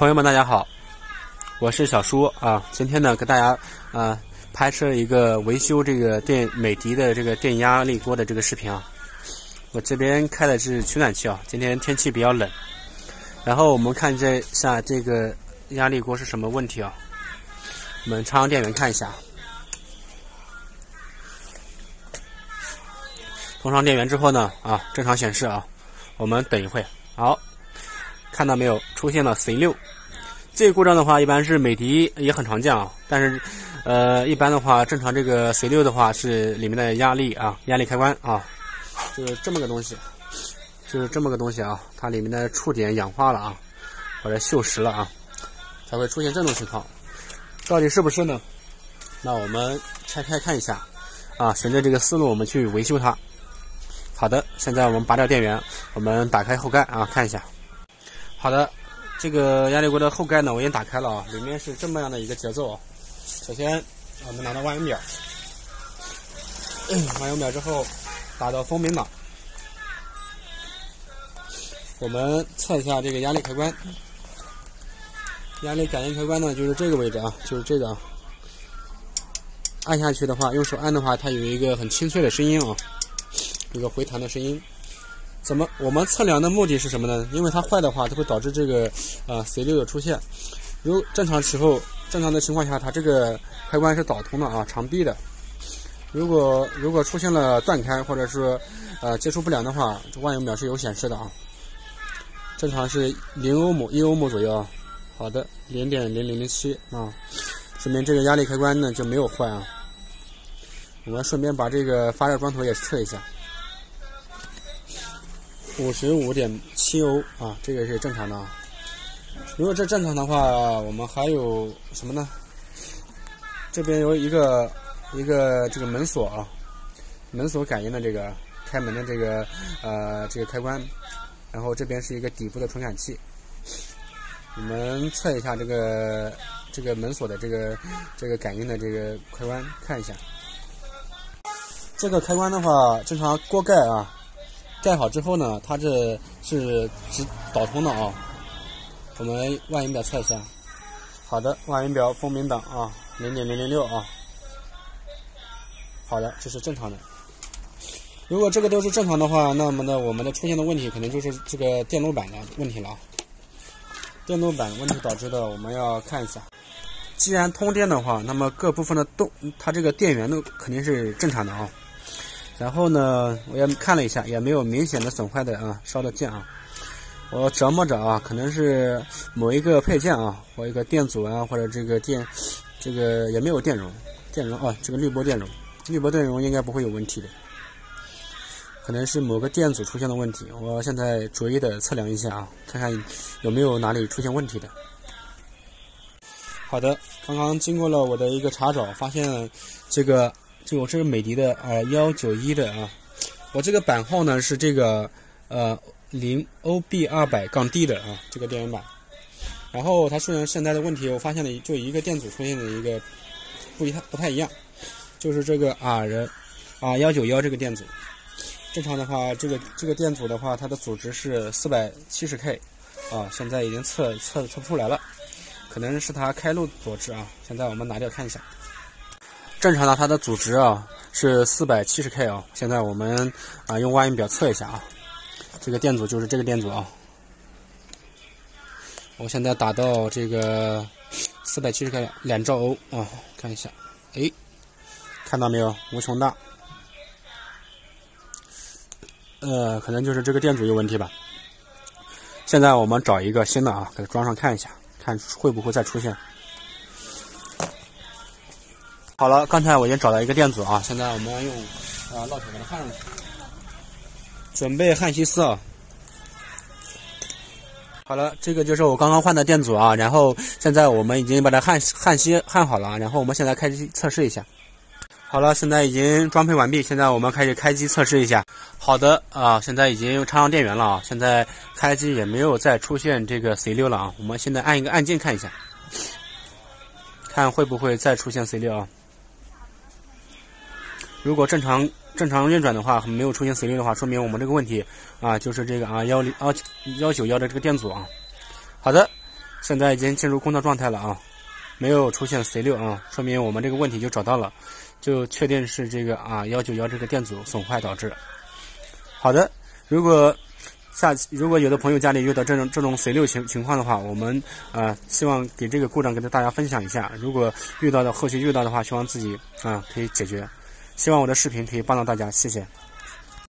朋友们，大家好，我是小叔啊。今天呢，给大家拍摄一个维修这个美的的这个电压力锅的这个视频啊。我这边开的是取暖器啊，今天天气比较冷。然后我们看一下这个压力锅是什么问题啊？我们插上电源看一下。通上电源之后呢，正常显示啊。我们等一会，好。看到没有，出现了 C6， 这个故障的话，一般是美的也很常见啊。但是，一般的话，正常这个 C6 的话是里面的压力开关啊，就是这么个东西，它里面的触点氧化了啊，或者锈蚀了啊，才会出现这种情况。到底是不是呢？那我们拆开看一下啊，循着这个思路我们去维修它。好的，现在我们拔掉电源，我们打开后盖啊，看一下。好的，这个压力锅的后盖呢，我已经打开了啊，里面是这么样的一个节奏啊。首先，我们拿到万用表，万用表之后打到风鸣档，我们测一下这个压力开关。压力感应开关呢，就是这个位置啊，就是这个啊。按下去的话，用手按的话，它有一个很清脆的声音啊，一个回弹的声音。我们测量的目的是什么呢？因为它坏的话，它会导致这个C6的出现。如正常的情况下，它这个开关是导通的啊，长闭的。如果出现了断开或者是接触不良的话，万用表是有显示的啊。正常是0欧姆、1欧姆左右啊。好的，0.0007啊，说明这个压力开关呢就没有坏啊。我们顺便把这个发热桩头也测一下。55.7欧啊，这个是正常的啊。如果这正常的话，我们还有什么呢？这边有一个这个门锁啊，门锁感应的这个开门的这个开关，然后这边是一个底部的传感器。我们测一下这个门锁的这个感应的这个开关，看一下。这个开关的话，正常锅盖啊。盖好之后呢，它这是直导通的啊。我们万用表测一下。好的，万用表风鸣档啊，0.006啊。好的，这是正常的。如果这个都是正常的话，那么呢，我们的出现的问题可能就是这个电路板的问题了啊。电路板问题导致的，我们要看一下。既然通电的话，那么各部分的它这个电源都肯定是正常的啊。然后呢，我也看了一下，也没有明显的损坏的啊，烧的键啊。我琢磨着啊，可能是某一个配件啊，或一个电阻啊，或者这个也没有电容啊，这个滤波电容应该不会有问题的，可能是某个电阻出现了问题。我现在逐一的测量一下啊，看看有没有哪里出现问题的。好的，刚刚经过了我的一个查找，发现我这是美的的191的啊，我这个版号呢是这个0OB200-D 的啊，这个电源板。然后它出现现在的问题，我发现了就一个电阻出现的一个不太一样，就是这个191这个电阻。正常的话，这个电阻的话，它的阻值是470K 啊，现在已经测不出来了，可能是它开路所致啊。现在我们拿掉看一下。正常的它的阻值啊是470K 啊，现在我们用万用表测一下啊，这个电阻就是这个电阻啊，我现在打到这个470K 2兆欧啊，看一下，看到没有，无穷大，可能就是这个电阻有问题吧。现在我们找一个新的啊，给它装上看一下，看会不会再出现。好了，刚才我已经找到一个电阻啊，现在我们要用烙铁把它焊上去，准备焊锡丝啊。好了，这个就是我刚刚换的电阻啊，然后现在我们已经把它焊好了，然后我们现在开机测试一下。好了，现在已经装配完毕，现在我们开始开机测试一下。好的啊，现在已经插上电源了啊，现在开机也没有再出现这个 C6 了啊，我们现在按一个按键看一下，看会不会再出现 C6 啊。如果正常运转的话，没有出现 C6 的话，说明我们这个问题啊，就是这个191的这个电阻啊。好的，现在已经进入工作状态了啊，没有出现 C6啊，说明我们这个问题就找到了，就确定是这个191这个电阻损坏导致。好的，如果有的朋友家里遇到这种 C6情况的话，我们希望给这个故障跟大家分享一下。如果后续遇到的话，希望自己可以解决。希望我的视频可以帮到大家，谢谢。